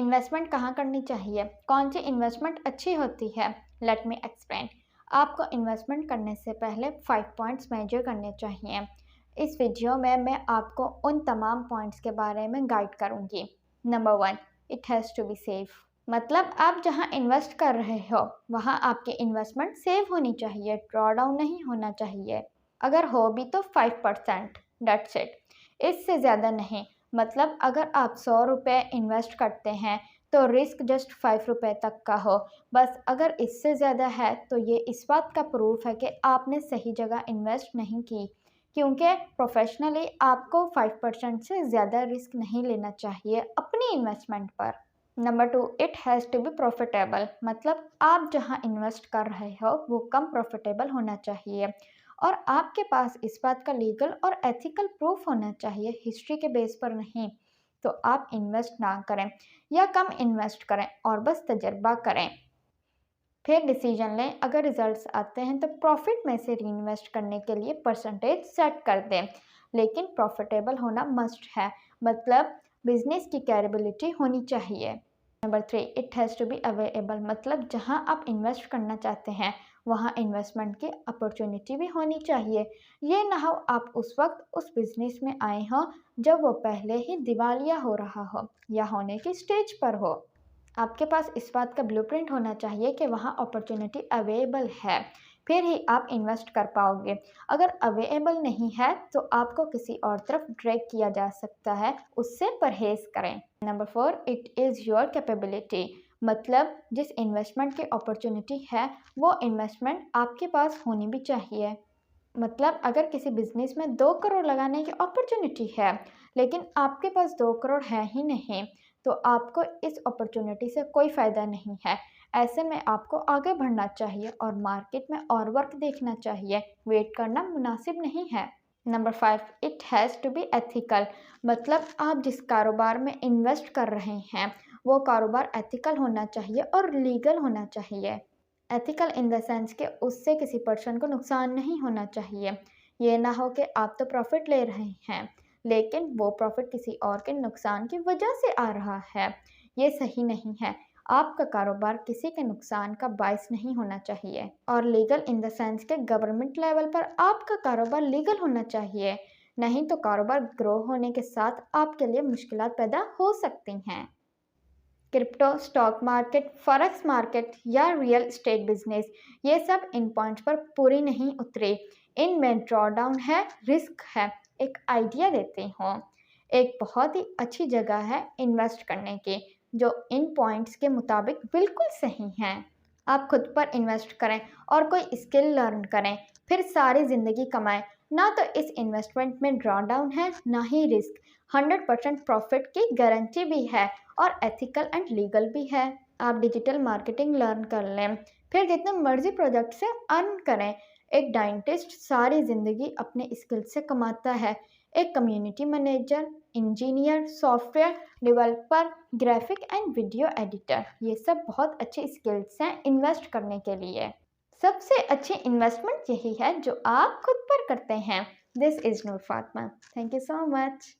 Investment कहाँ करनी चाहिए, कौन सी इन्वेस्टमेंट अच्छी होती है, लेट मी एक्सप्लेन। आपको इन्वेस्टमेंट करने से पहले 5 पॉइंट्स मेजर करने चाहिए। इस वीडियो में मैं आपको उन तमाम पॉइंट्स के बारे में गाइड करूँगी। Number 1, it has to be safe. मतलब आप जहाँ इन्वेस्ट कर रहे हो वहाँ आपकी इन्वेस्टमेंट सेफ होनी चाहिए, ड्रॉ डाउन नहीं होना चाहिए। अगर हो भी तो 5%, डेट्स इट, इससे ज़्यादा नहीं। मतलब अगर आप 100 रुपये इन्वेस्ट करते हैं तो रिस्क जस्ट 5 रुपये तक का हो। बस अगर इससे ज़्यादा है तो ये इस बात का प्रूफ है कि आपने सही जगह इन्वेस्ट नहीं की, क्योंकि प्रोफेशनली आपको 5% से ज़्यादा रिस्क नहीं लेना चाहिए अपनी इन्वेस्टमेंट पर। Number 2, it has to be profitable. मतलब आप जहां इन्वेस्ट कर रहे हो वो कम प्रॉफिटेबल होना चाहिए और आपके पास इस बात का लीगल और एथिकल प्रूफ होना चाहिए, हिस्ट्री के बेस पर नहीं। तो आप इन्वेस्ट ना करें या कम इन्वेस्ट करें और बस तजर्बा करें, फिर डिसीजन लें। अगर रिजल्ट्स आते हैं तो प्रॉफिट में से रीइन्वेस्ट करने के लिए परसेंटेज सेट कर दें, लेकिन प्रॉफिटेबल होना मस्ट है। मतलब बिजनेस की कैपेबिलिटी होनी चाहिए। Number 3, it has to be available. मतलब जहां आप इन्वेस्ट करना चाहते हैं वहां इन्वेस्टमेंट की अपॉर्चुनिटी भी होनी चाहिए। ये ना हो आप उस वक्त उस बिजनेस में आए हों जब वो पहले ही दिवालिया हो रहा हो या होने की स्टेज पर हो। आपके पास इस बात का ब्लूप्रिंट होना चाहिए कि वहाँ अपॉर्चुनिटी अवेलेबल है, फिर ही आप इन्वेस्ट कर पाओगे। अगर अवेलेबल नहीं है तो आपको किसी और तरफ ड्रैग किया जा सकता है, उससे परहेज करें। Number 4, it is your capability. मतलब जिस इन्वेस्टमेंट की अपॉर्चुनिटी है वो इन्वेस्टमेंट आपके पास होनी भी चाहिए। मतलब अगर किसी बिजनेस में 2 करोड़ लगाने की अपॉर्चुनिटी है लेकिन आपके पास 2 करोड़ है ही नहीं, तो आपको इस अपॉर्चुनिटी से कोई फ़ायदा नहीं है। ऐसे में आपको आगे बढ़ना चाहिए और मार्केट में और वर्क देखना चाहिए, वेट करना मुनासिब नहीं है। Number 5, it has to be ethical. मतलब आप जिस कारोबार में इन्वेस्ट कर रहे हैं वो कारोबार एथिकल होना चाहिए और लीगल होना चाहिए। एथिकल इन द सेंस कि उससे किसी पर्सन को नुकसान नहीं होना चाहिए। ये ना हो कि आप तो प्रॉफिट ले रहे हैं लेकिन वो प्रॉफिट किसी और के नुकसान की वजह से आ रहा है। ये सही नहीं है। आपका कारोबार किसी के नुकसान का बायस नहीं होना चाहिए। और लीगल इन द सेंस के गवर्नमेंट लेवल पर आपका कारोबार लीगल होना चाहिए, नहीं तो कारोबार ग्रो होने के साथ आपके लिए मुश्किलात पैदा हो सकती हैं। Crypto, stock market, forex market या रियल एस्टेट बिजनेस, ये सब इन पॉइंट्स पर पूरी नहीं उतरे। इनमें ड्रॉ डाउन है, रिस्क है। एक आइडिया देती हूँ, एक बहुत ही अच्छी जगह है इन्वेस्ट करने की जो इन पॉइंट्स के मुताबिक बिल्कुल सही हैं। आप खुद पर इन्वेस्ट करें और कोई स्किल लर्न करें, फिर सारी ज़िंदगी कमाएं। ना तो इस इन्वेस्टमेंट में ड्रॉ डाउन है ना ही रिस्क। 100% प्रॉफिट की गारंटी भी है और एथिकल एंड लीगल भी है। आप डिजिटल मार्केटिंग लर्न कर लें, फिर जितने मर्जी प्रोजेक्ट से अर्न करें। एक डाइंटिस्ट सारी ज़िंदगी अपने स्किल से कमाता है। एक community manager, engineer, software developer, graphic and video editor, ये सब बहुत अच्छी स्किल्स हैं इन्वेस्ट करने के लिए। सबसे अच्छी इन्वेस्टमेंट यही है जो आप खुद पर करते हैं। This is Noor Fatima. Thank you so much.